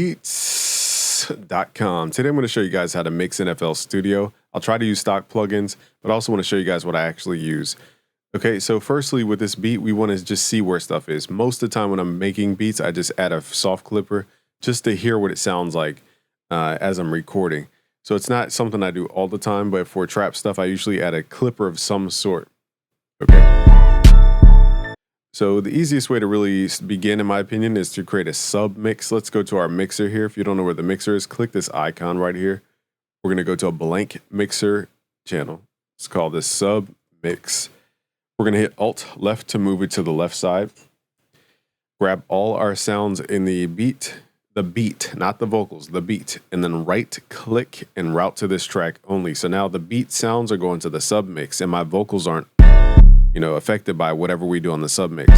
Beats.com. Today I'm going to show you guys how to mix in FL Studio. I'll try to use stock plugins, but I also want to show you guys what I actually use. Okay, so firstly with this beat, we want to just see where stuff is. Most of the time when I'm making beats, I just add a soft clipper just to hear what it sounds like as I'm recording. So it's not something I do all the time, but for trap stuff, I usually add a clipper of some sort. Okay. So the easiest way to really begin, in my opinion, is to create a sub mix. Let's go to our mixer here. If you don't know where the mixer is, click this icon right here. We're going to go to a blank mixer channel. Let's call this sub mix. We're going to hit Alt left to move it to the left side. Grab all our sounds in the beat, not the vocals, the beat, and then right click and route to this track only. So now the beat sounds are going to the sub mix and my vocals aren't affected by whatever we do on the submix.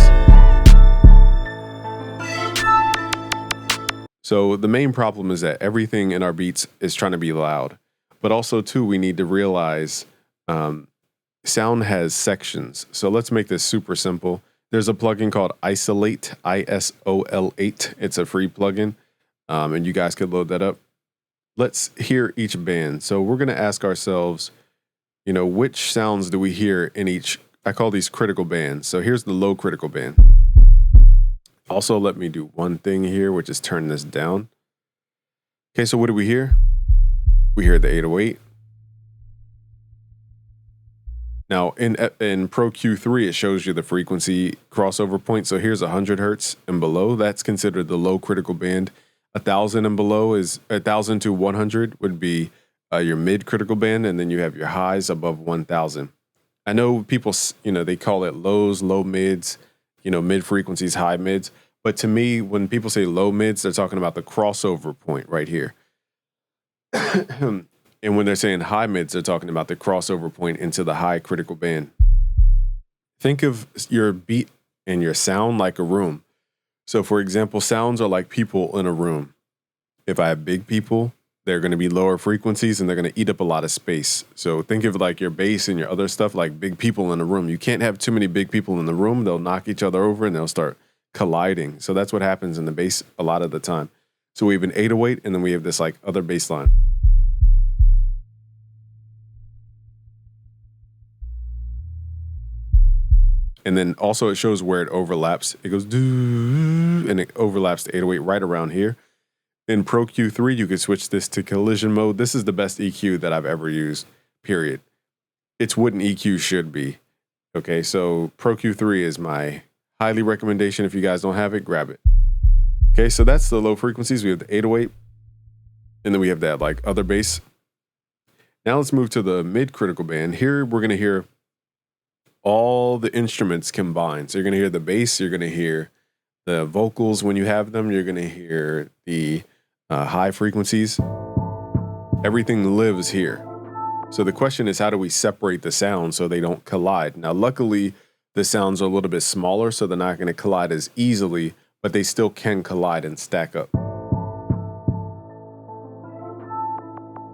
So the main problem is that everything in our beats is trying to be loud, but also too, we need to realize sound has sections. So let's make this super simple. There's a plugin called Isolate, ISOL8. It's a free plugin, and you guys could load that up. Let's hear each band. So we're going to ask ourselves, which sounds do we hear in each? I call these critical bands. So here's the low critical band. Also, let me do one thing here, which is turn this down. Okay, so what do we hear? We hear the 808. Now, in Pro Q3, it shows you the frequency crossover point. So here's 100 hertz and below. That's considered the low critical band. 1,000 and below is 1,000 to 100 would be your mid critical band, and then you have your highs above 1,000. I know people, they call it lows, low mids, mid frequencies, high mids. But to me, when people say low mids, they're talking about the crossover point right here. And when they're saying high mids, they're talking about the crossover point into the high critical band. Think of your beat and your sound like a room. So for example, sounds are like people in a room. If I have big people, they're going to be lower frequencies and they're going to eat up a lot of space. So think of like your bass and your other stuff like big people in a room. You can't have too many big people in the room. They'll knock each other over and they'll start colliding. So that's what happens in the bass a lot of the time. So we have an 808 and then we have this like other bass line. And then also it shows where it overlaps. It goes doo, and it overlaps the 808 right around here. In Pro Q3, you could switch this to collision mode. This is the best EQ that I've ever used, period. It's what an EQ should be. Okay, so Pro Q3 is my highly recommendation. If you guys don't have it, grab it. Okay, so that's the low frequencies. We have the 808, and then we have that like other bass. Now let's move to the mid critical band. Here we're going to hear all the instruments combined. So you're going to hear the bass, you're going to hear the vocals when you have them, you're going to hear the high frequencies. Everything lives here. So the question is, how do we separate the sounds so they don't collide? Now, luckily, the sounds are a little bit smaller, so they're not going to collide as easily, but they still can collide and stack up.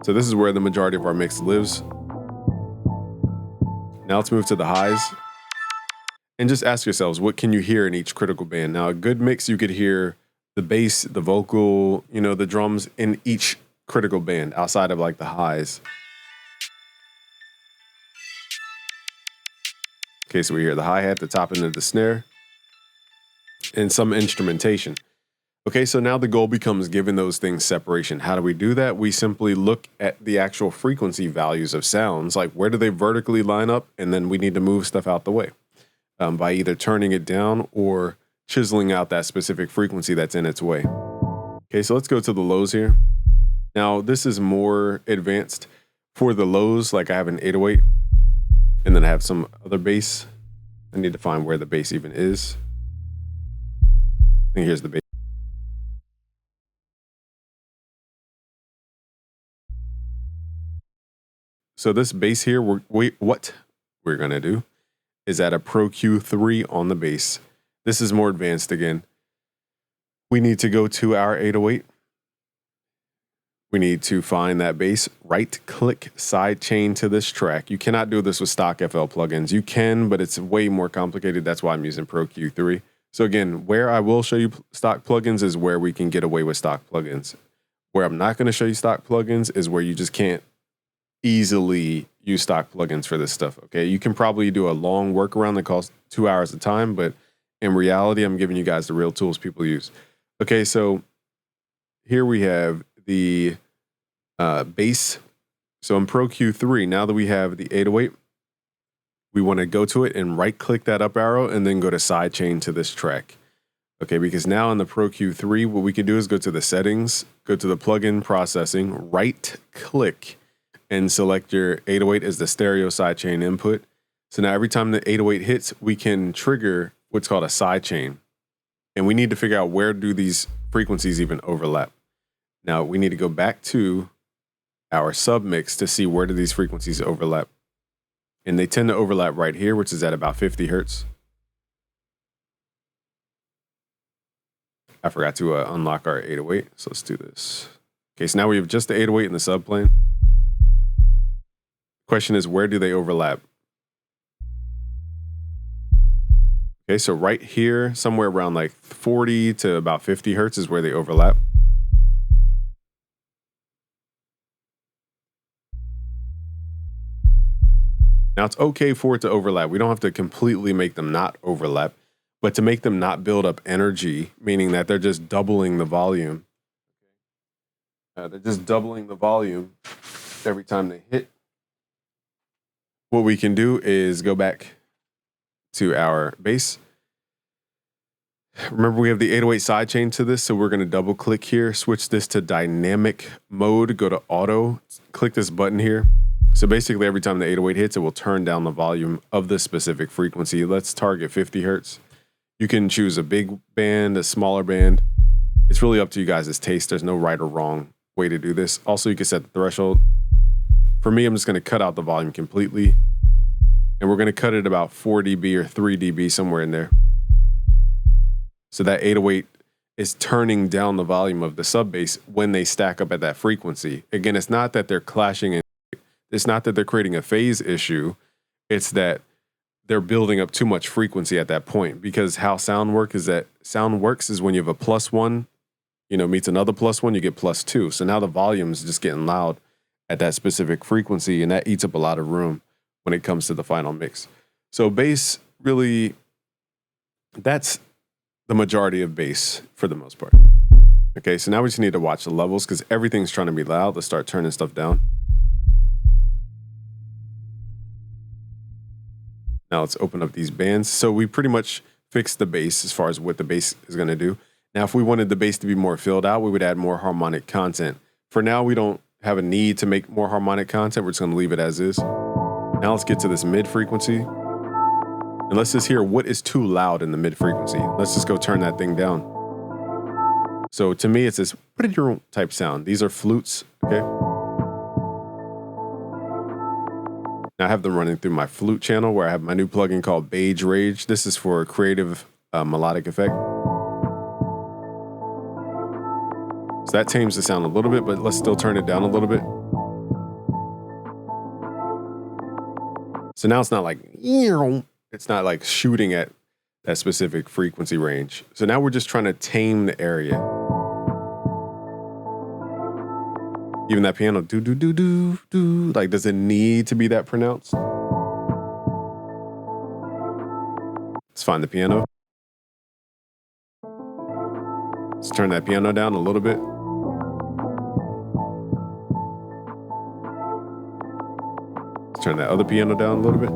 So this is where the majority of our mix lives. Now let's move to the highs. And just ask yourselves, what can you hear in each critical band? Now, a good mix, you could hear the bass, the vocal, the drums in each critical band outside of like the highs. Okay, so we hear the hi-hat, the top end of the snare, and some instrumentation. Okay, so now the goal becomes giving those things separation. How do we do that? We simply look at the actual frequency values of sounds, like where do they vertically line up, and then we need to move stuff out the way. By either turning it down or chiseling out that specific frequency that's in its way. Okay, so let's go to the lows here. Now, this is more advanced. For the lows, like I have an 808, and then I have some other bass. I need to find where the bass even is. I think here's the bass. So this bass here, what we're gonna do is add a Pro Q3 on the bass. This is more advanced again. We need to go to our 808. We need to find that bass, right click side chain to this track. You cannot do this with stock FL plugins. You can, but it's way more complicated. That's why I'm using Pro Q3. So again, where I will show you stock plugins is where we can get away with stock plugins. Where I'm not going to show you stock plugins is where you just can't easily use stock plugins for this stuff. Okay, you can probably do a long workaround that costs 2 hours of time, but in reality, I'm giving you guys the real tools people use. Okay, so here we have the bass. So in Pro Q3, now that we have the 808, we want to go to it and right click that up arrow and then go to sidechain to this track. Okay, because now in the Pro Q3, what we can do is go to the settings, go to the plugin processing, right click, and select your 808 as the stereo sidechain input. So now every time the 808 hits, we can trigger what's called a sidechain. And we need to figure out where do these frequencies even overlap. Now we need to go back to our submix to see where do these frequencies overlap. And they tend to overlap right here, which is at about 50 hertz. I forgot to unlock our 808, so let's do this. Okay, so now we have just the 808 in the subplane. Question is, where do they overlap? Okay, so right here, somewhere around like 40 to about 50 hertz is where they overlap. Now it's okay for it to overlap. We don't have to completely make them not overlap, but to make them not build up energy, meaning that they're just doubling the volume. They're just doubling the volume every time they hit. What we can do is go back to our bass. Remember, we have the 808 sidechain to this, so we're going to double click here, switch this to dynamic mode, go to auto, click this button here. So basically every time the 808 hits, it will turn down the volume of the specific frequency. Let's target 50 hertz. You can choose a big band, a smaller band. It's really up to you guys' taste. There's no right or wrong way to do this. Also, you can set the threshold. For me, I'm just going to cut out the volume completely. And we're going to cut it about 4 dB or 3 dB, somewhere in there. So that 808 is turning down the volume of the sub bass when they stack up at that frequency. Again, it's not that they're clashing in. It's not that they're creating a phase issue. It's that they're building up too much frequency at that point, because how sound works is when you have a +1, meets another +1, you get +2. So now the volume is just getting loud at that specific frequency, and that eats up a lot of room when it comes to the final mix. So bass, really, that's the majority of bass for the most part. Okay, so now we just need to watch the levels because everything's trying to be loud. Let's start turning stuff down. Now let's open up these bands. So we pretty much fixed the bass as far as what the bass is going to do. Now, if we wanted the bass to be more filled out, we would add more harmonic content. For now, we don't have a need to make more harmonic content. We're just going to leave it as is. Now let's get to this mid frequency. And let's just hear what is too loud in the mid frequency. Let's just go turn that thing down. So to me, it's this type sound. These are flutes, okay? Now I have them running through my flute channel where I have my new plugin called Beige Rage. This is for a creative melodic effect. So that tames the sound a little bit, but let's still turn it down a little bit. So now it's not like shooting at that specific frequency range. So now we're just trying to tame the area. Even that piano, do, do, do, do, do. Like, does it need to be that pronounced? Let's find the piano. Let's turn that piano down a little bit. Let's turn that other piano down a little bit.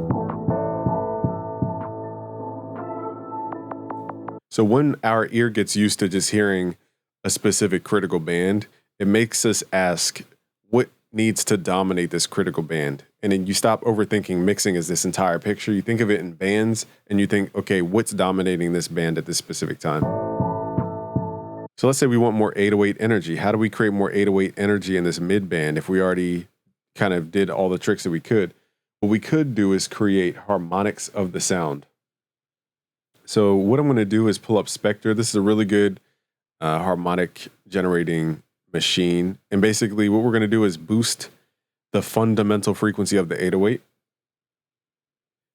So when our ear gets used to just hearing a specific critical band, it makes us ask what needs to dominate this critical band. And then you stop overthinking mixing as this entire picture. You think of it in bands and you think, okay, what's dominating this band at this specific time? So let's say we want more 808 energy. How do we create more 808 energy in this mid band if we already kind of did all the tricks that we could? What we could do is create harmonics of the sound. So what I'm going to do is pull up Spectre. This is a really good harmonic generating machine. And basically what we're going to do is boost the fundamental frequency of the 808.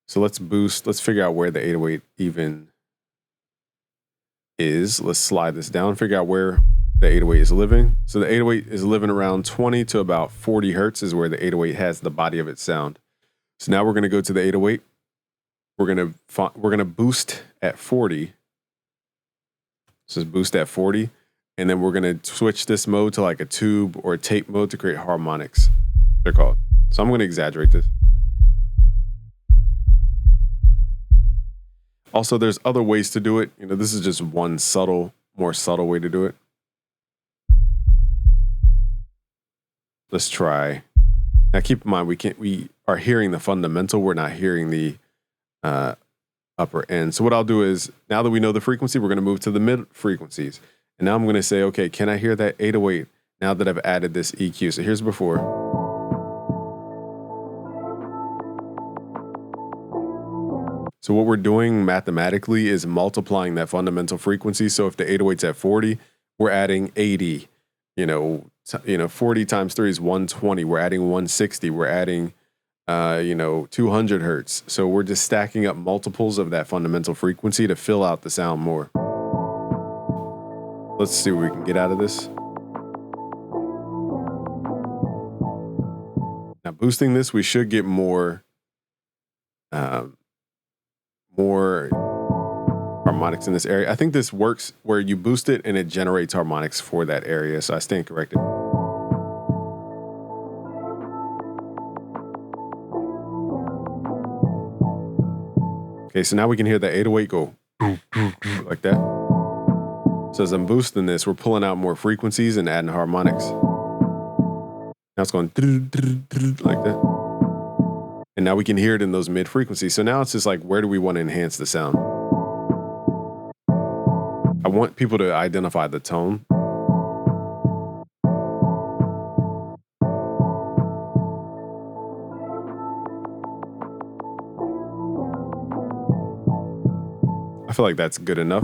So let's figure out where the 808 even is, let's slide this down, figure out where the 808 is living. So the 808 is living around 20 to about 40 hertz is where the 808 has the body of its sound. So now we're going to go to the 808. We're going to boost at 40. So boost at 40. And then we're going to switch this mode to like a tube or a tape mode to create harmonics. They're called. So I'm going to exaggerate this. Also, there's other ways to do it. You know, this is just one more subtle way to do it. Let's try. Now, keep in mind, we are hearing the fundamental. We're not hearing the upper end. So what I'll do is, now that we know the frequency, we're going to move to the mid frequencies. And now I'm going to say, okay, can I hear that 808 now that I've added this EQ? So here's before. So what we're doing mathematically is multiplying that fundamental frequency. So if the 808's at 40, we're adding 80. 40 times 3 is 120. We're adding 160. We're adding 200 hertz. So we're just stacking up multiples of that fundamental frequency to fill out the sound more. Let's see what we can get out of this. Now boosting this, we should get more harmonics in this area. I think this works where you boost it and it generates harmonics for that area. So I stand corrected. Okay, so now we can hear the 808 go like that. So as I'm boosting this, we're pulling out more frequencies and adding harmonics. Now it's going like that. And now we can hear it in those mid frequencies. So now it's just like, where do we want to enhance the sound? I want people to identify the tone. I feel like that's good enough.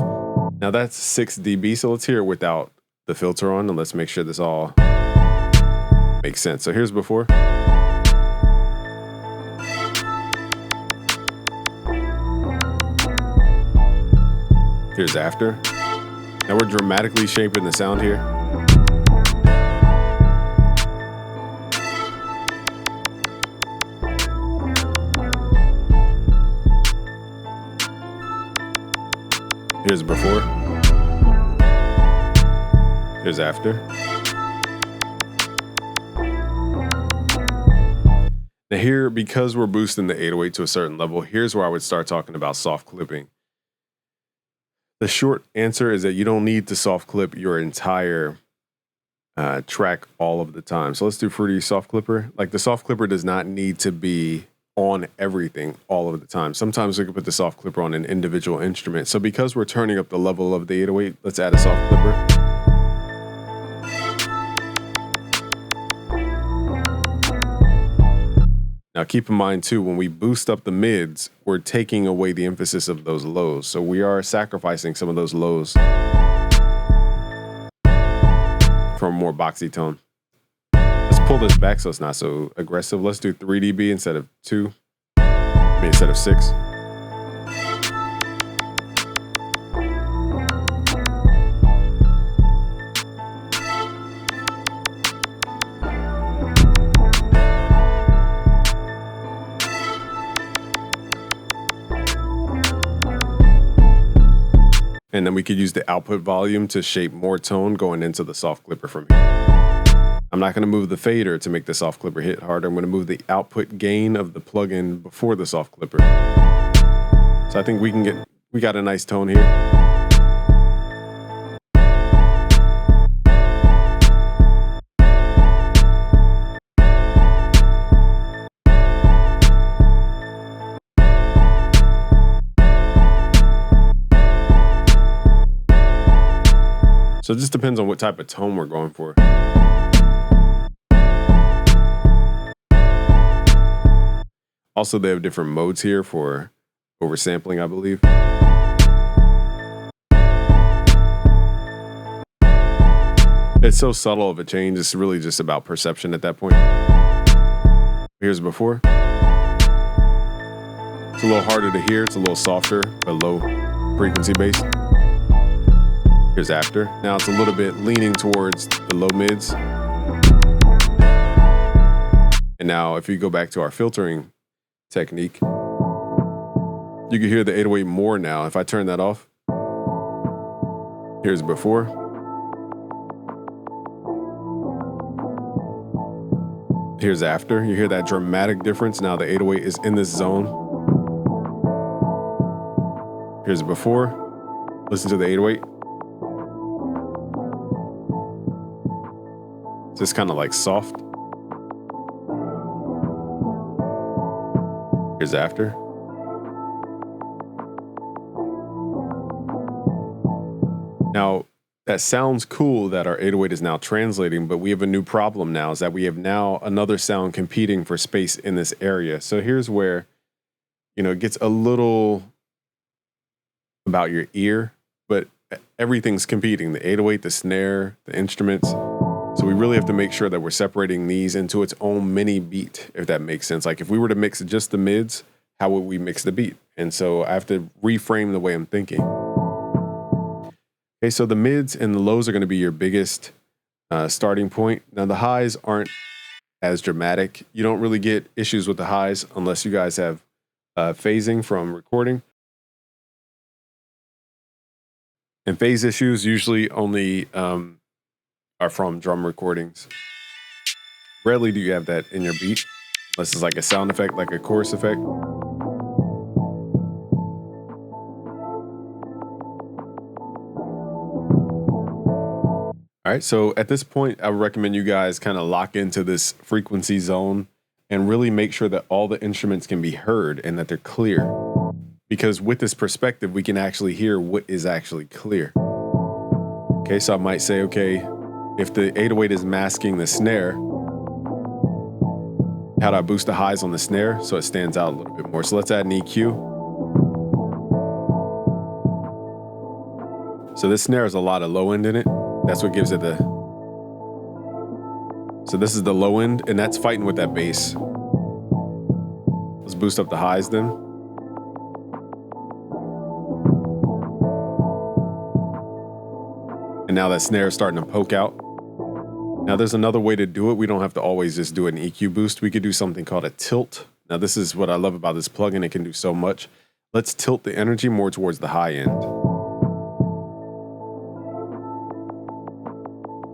Now that's 6 dB, so let's hear it without the filter on, and let's make sure this all makes sense. So here's before. Here's after. Now we're dramatically shaping the sound here. Here's before. Here's after. Now here, because we're boosting the 808 to a certain level, here's where I would start talking about soft clipping. The short answer is that you don't need to soft clip your entire track all of the time. So let's do Fruity Soft Clipper. Like the soft clipper does not need to be on everything all of the time. Sometimes we can put the soft clipper on an individual instrument. So because we're turning up the level of the 808, let's add a soft clipper. Now keep in mind too, when we boost up the mids, we're taking away the emphasis of those lows. So we are sacrificing some of those lows for a more boxy tone. Let's pull this back so it's not so aggressive. Let's do 3 dB instead of 2. Instead of 6. And then we could use the output volume to shape more tone going into the soft clipper from here. I'm not going to move the fader to make the soft clipper hit harder. I'm going to move the output gain of the plugin before the soft clipper. So I think we got a nice tone here. So it just depends on what type of tone we're going for. Also, they have different modes here for oversampling, I believe. It's so subtle of a change. It's really just about perception at that point. Here's before. It's a little harder to hear. It's a little softer, but low frequency bass. Here's after. Now it's a little bit leaning towards the low mids. And now if you go back to our filtering technique, you can hear the 808 more now. If I turn that off, here's before. Here's after. You hear that dramatic difference. Now the 808 is in this zone. Here's before. Listen to the 808. It's just kind of like soft. Here's after. Now, that sounds cool that our 808 is now translating, but we have a new problem now, is that we have now another sound competing for space in this area. So here's where, it gets a little about your ear, but everything's competing. The 808, the snare, the instruments. So we really have to make sure that we're separating these into its own mini beat, if that makes sense. Like if we were to mix just the mids, how would we mix the beat? And so I have to reframe the way I'm thinking. Okay, so the mids and the lows are going to be your biggest starting point. Now the highs aren't as dramatic. You don't really get issues with the highs unless you guys have phasing from recording. And phase issues usually only are from drum recordings. Rarely do you have that in your beat, unless it's like a sound effect, like a chorus effect. All right, so at this point, I would recommend you guys kind of lock into this frequency zone and really make sure that all the instruments can be heard and that they're clear. Because with this perspective, we can actually hear what is actually clear. Okay, so I might say, okay, if the 808 is masking the snare, how do I boost the highs on the snare so it stands out a little bit more? So let's add an EQ. So this snare has a lot of low end in it. That's what gives it the... So this is the low end, and that's fighting with that bass. Let's boost up the highs then. And now that snare is starting to poke out. Now there's another way to do it. We don't have to always just do an EQ boost. We could do something called a tilt. Now this is what I love about this plugin. It can do so much. Let's tilt the energy more towards the high end.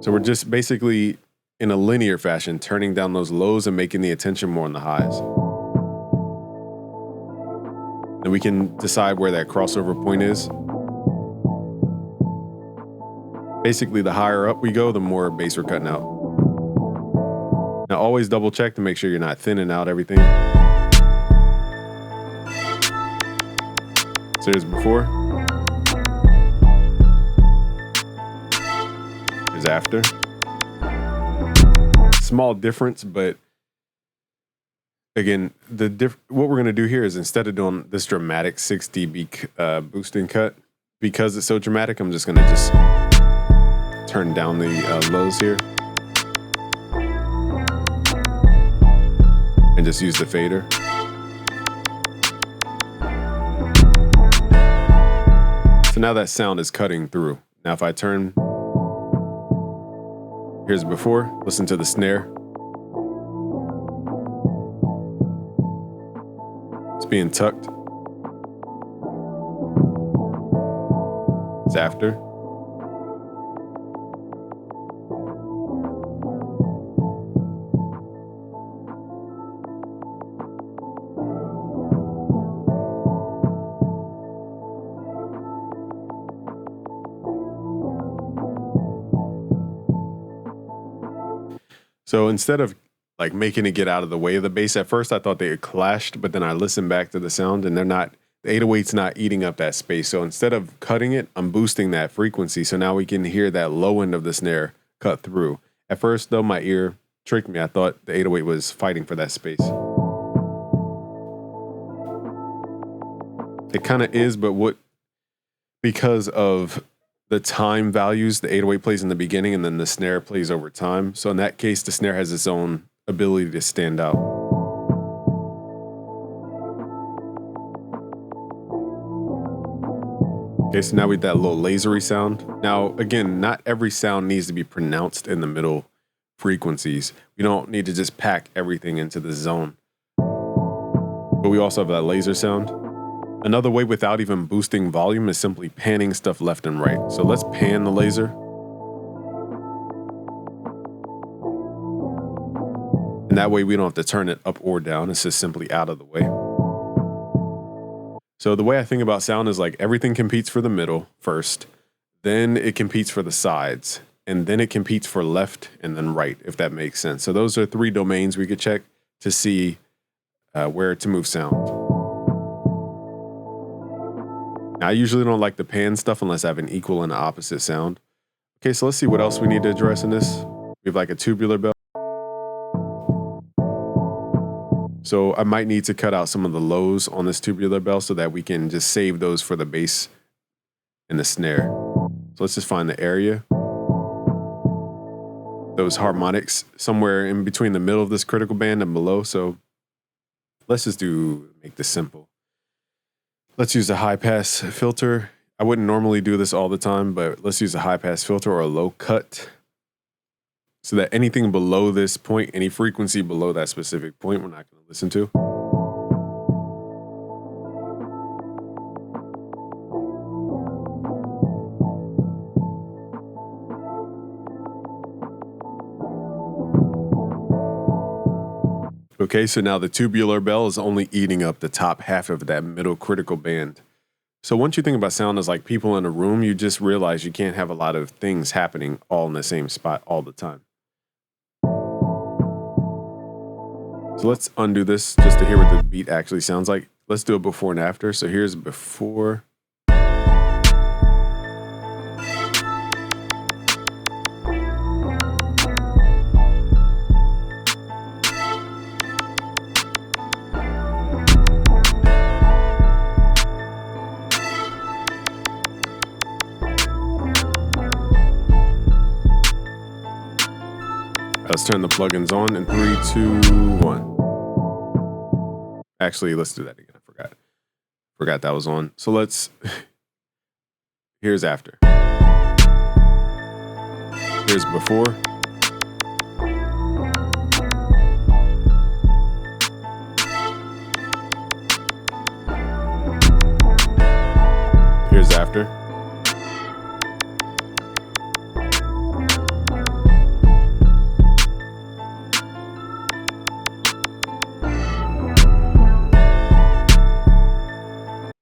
So we're just basically in a linear fashion, turning down those lows and making the attention more on the highs. And we can decide where that crossover point is. Basically, the higher up we go, the more bass we're cutting out. Now, always double check to make sure you're not thinning out everything. So here's before. Here's after. Small difference, but again, what we're going to do here is instead of doing this dramatic 6 dB boosting cut, because it's so dramatic, I'm just going to just turn down the lows here and just use the fader. So now that sound is cutting through. Now if I turn, here's before, listen to the snare. It's being tucked. It's after. So instead of like making it get out of the way of the bass, at first I thought they had clashed, but then I listened back to the sound and the 808's not eating up that space. So instead of cutting it, I'm boosting that frequency. So now we can hear that low end of the snare cut through. At first though, my ear tricked me. I thought the 808 was fighting for that space. It kind of is, but because of the time values, the 808 plays in the beginning and then the snare plays over time. So in that case, the snare has its own ability to stand out. Okay, so now we have that little lasery sound. Now, again, not every sound needs to be pronounced in the middle frequencies. We don't need to just pack everything into the zone. But we also have that laser sound. Another way without even boosting volume is simply panning stuff left and right. So let's pan the laser. And that way we don't have to turn it up or down. It's just simply out of the way. So the way I think about sound is like everything competes for the middle first, then it competes for the sides, and then it competes for left and then right, if that makes sense. So those are 3 domains we could check to see where to move sound. Now, I usually don't like the pan stuff unless I have an equal and opposite sound. Okay, so let's see what else we need to address in this. We have like a tubular bell. So I might need to cut out some of the lows on this tubular bell so that we can just save those for the bass and the snare. So let's just find the area. Those harmonics somewhere in between the middle of this critical band and below. So let's just make this simple. Let's use a high pass filter. I wouldn't normally do this all the time, but let's use a high pass filter or a low cut, so that anything below this point, any frequency below that specific point, we're not going to listen to. Okay, so now the tubular bell is only eating up the top half of that middle critical band. So once you think about sound as like people in a room, you just realize you can't have a lot of things happening all in the same spot all the time. So let's undo this just to hear what the beat actually sounds like. Let's do it before and after. So here's before. Let's turn the plugins on in 3, 2, 1. Actually, let's do that again. I forgot that was on. So here's after. Here's before. Here's after.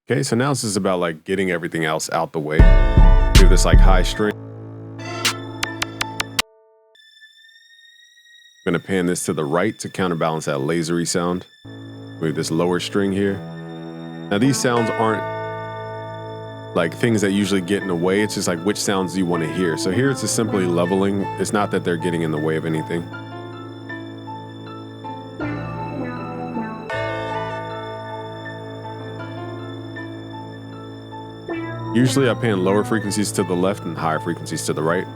Okay, so now this is about like getting everything else out the way. We have this like high string. I'm gonna pan this to the right to counterbalance that lasery sound. We have this lower string here. Now these sounds aren't like things that usually get in the way. It's just like which sounds do you want to hear. So here it's just simply leveling. It's not that they're getting in the way of anything. Usually I pan lower frequencies to the left and higher frequencies to the right.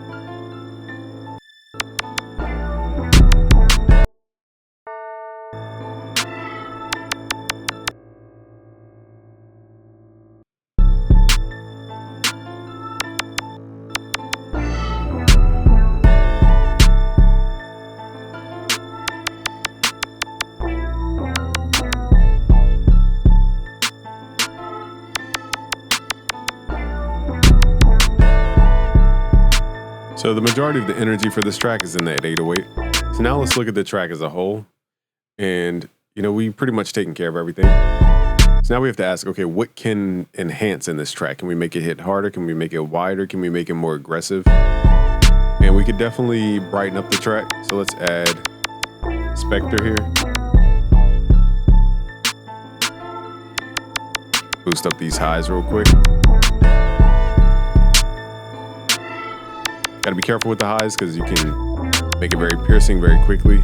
So the majority of the energy for this track is in that 808. So now let's look at the track as a whole. And, we pretty much taken care of everything. So now we have to ask, okay, what can enhance in this track? Can we make it hit harder? Can we make it wider? Can we make it more aggressive? And we could definitely brighten up the track. So let's add Spectre here. Boost up these highs real quick. Gotta be careful with the highs because you can make it very piercing very quickly.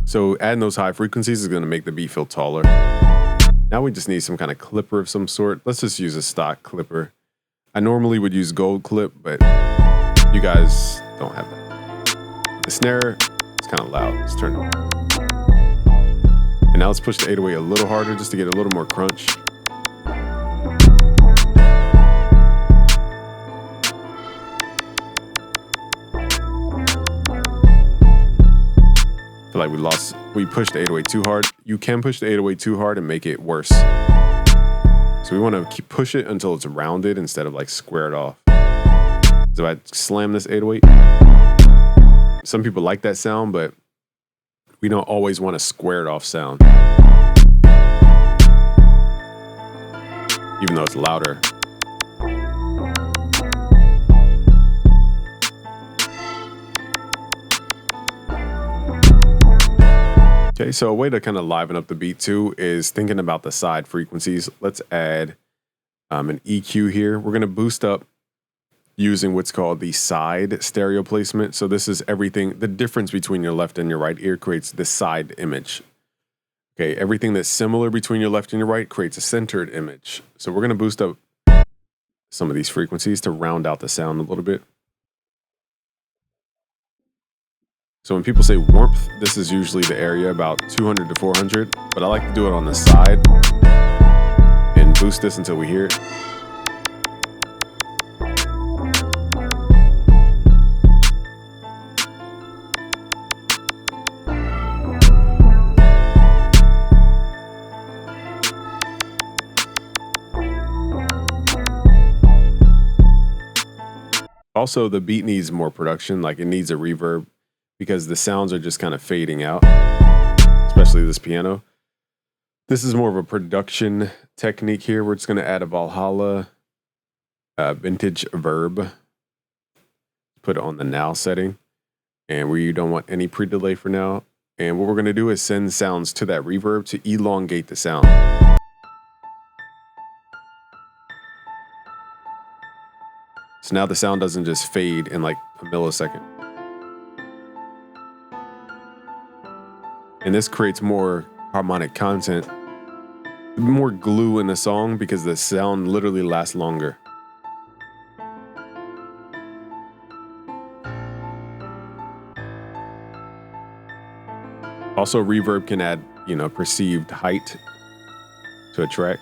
So adding those high frequencies is gonna make the beat feel taller. Now we just need some kind of clipper of some sort. Let's just use a stock clipper. I normally would use Gold Clip, but you guys don't have that. The snare is kind of loud. Let's turn it on. And now let's push the 808 a little harder just to get a little more crunch. I feel like we pushed the 808 too hard. You can push the 808 too hard and make it worse. So we want to push it until it's rounded instead of like squared off. So I slam this 808. Some people like that sound, but we don't always want a squared off sound. Even though it's louder. Okay, so a way to kind of liven up the beat too is thinking about the side frequencies. Let's add an EQ here. We're going to boost up using what's called the side stereo placement. So this is everything, the difference between your left and your right ear creates the side image. Okay, everything that's similar between your left and your right creates a centered image. So we're going to boost up some of these frequencies to round out the sound a little bit. So when people say warmth, this is usually the area about 200 to 400, but I like to do it on the side and boost this until we hear it. Also, the beat needs more production, like it needs a reverb because the sounds are just kind of fading out, especially this piano. This is more of a production technique here. We're just going to add a Valhalla vintage verb, put it on the now setting, and we don't want any pre-delay for now. And what we're going to do is send sounds to that reverb to elongate the sound. So now the sound doesn't just fade in like a millisecond. And this creates more harmonic content, more glue in the song because the sound literally lasts longer. Also, reverb can add, perceived height to a track.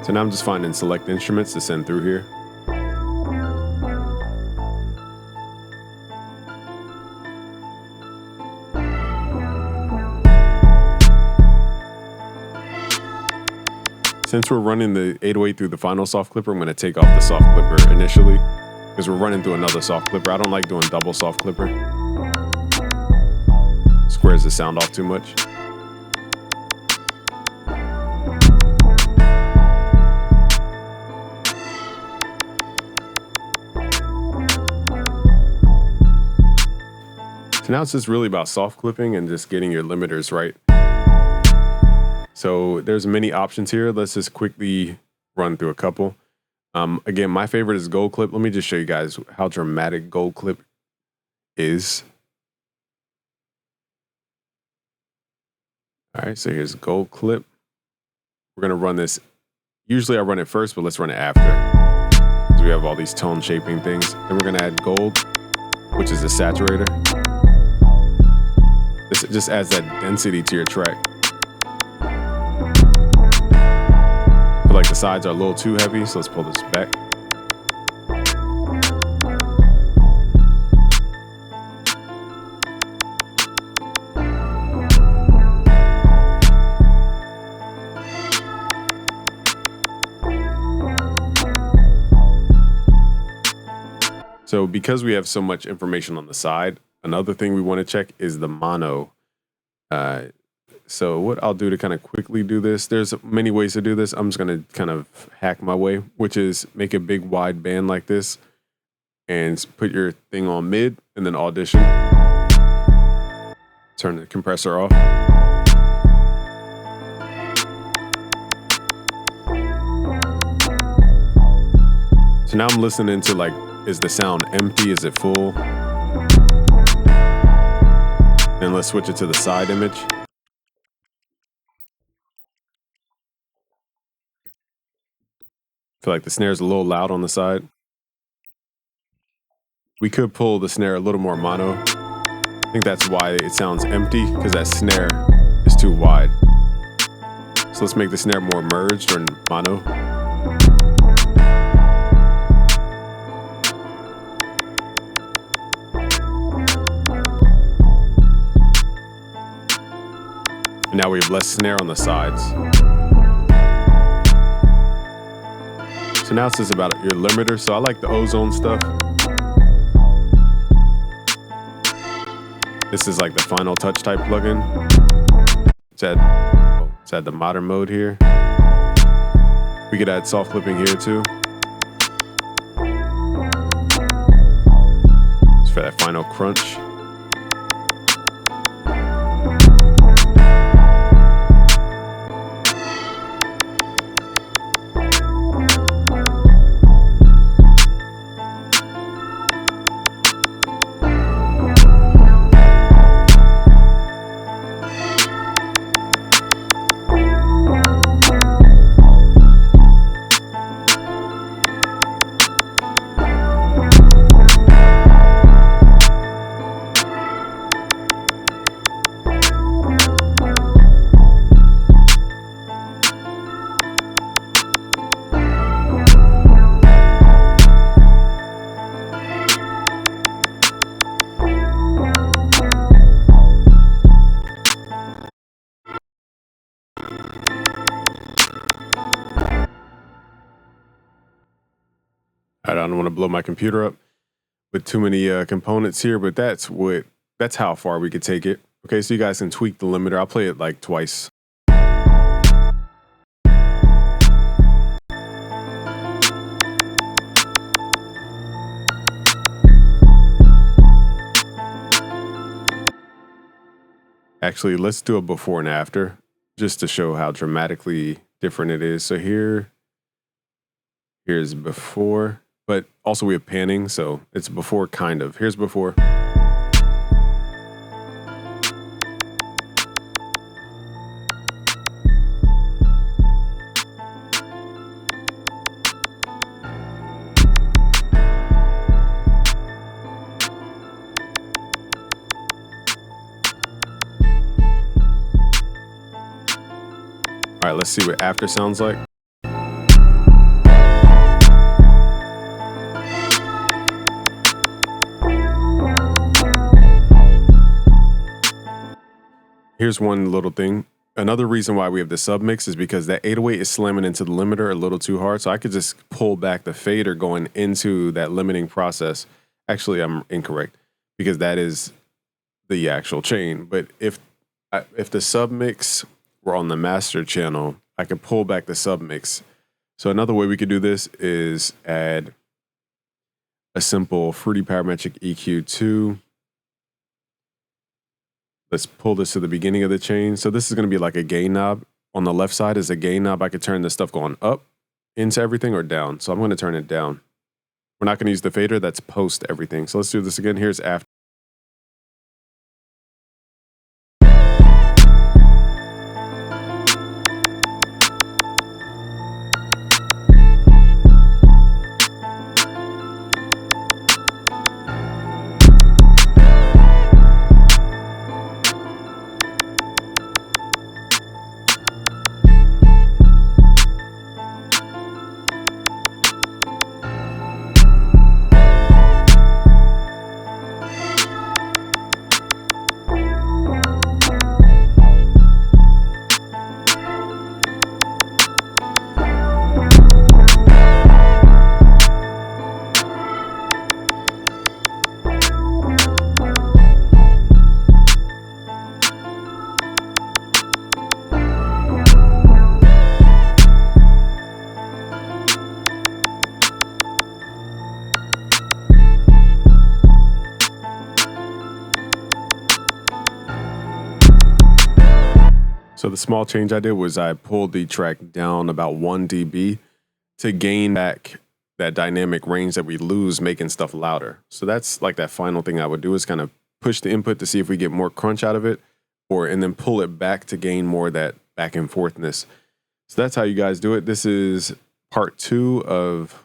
So now I'm just finding select instruments to send through here. Since we're running the 808 through the final soft clipper, I'm going to take off the soft clipper initially because we're running through another soft clipper. I don't like doing double soft clipper. Squares the sound off too much. So now it's just really about soft clipping and just getting your limiters right. So there's many options here. Let's just quickly run through a couple. Again, my favorite is Gold Clip. Let me just show you guys how dramatic Gold Clip is. All right, so here's Gold Clip. We're gonna run this. Usually I run it first, but let's run it after. Because we have all these tone shaping things. Then we're gonna add Gold, which is a saturator. This just adds that density to your track. I feel like the sides are a little too heavy, so let's pull this back. So because we have so much information on the side, another thing we want to check is the mono. So what I'll do to kind of quickly do this, there's many ways to do this. I'm just going to kind of hack my way, which is make a big wide band like this and put your thing on mid and then audition. Turn the compressor off. So now I'm listening to like, is the sound empty? Is it full? Then let's switch it to the side image. I feel like the snare's a little loud on the side. We could pull the snare a little more mono. I think that's why it sounds empty, because that snare is too wide. So let's make the snare more merged or mono. And now we have less snare on the sides. So now this is about your limiter. So I like the ozone stuff. This is like the final touch type plugin. It's at the modern mode here. We could add soft clipping here too. It's for that final crunch. I don't want to blow my computer up with too many components here, but that's how far we could take it. Okay, so you guys can tweak the limiter. I'll play it like twice. Actually, let's do a before and after, just to show how dramatically different it is. So here's before. But also we have panning, so it's before kind of. Here's before. All right, let's see what after sounds like. Here's one little thing. Another reason why we have the submix is because that 808 is slamming into the limiter a little too hard. So I could just pull back the fader going into that limiting process. Actually, I'm incorrect because that is the actual chain. But if the submix were on the master channel, I could pull back the submix. So another way we could do this is add a simple Fruity Parametric EQ2. Let's pull this to the beginning of the chain. So this is going to be like a gain knob. On the left side is a gain knob. I could turn this stuff going up into everything or down. So I'm going to turn it down. We're not going to use the fader. That's post everything. So let's do this again. Here's after. So the small change I did was I pulled the track down about 1 dB to gain back that dynamic range that we lose making stuff louder. So that's like that final thing I would do is kind of push the input to see if we get more crunch out of it, and then pull it back to gain more of that back and forthness. So that's how you guys do it. This is part 2 of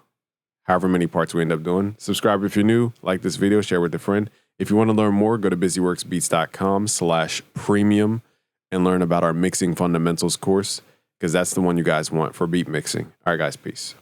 however many parts we end up doing. Subscribe if you're new, like this video, share with a friend. If you want to learn more, go to busyworksbeats.com/premium and learn about our mixing fundamentals course, because that's the one you guys want for beat mixing. All right, guys, peace.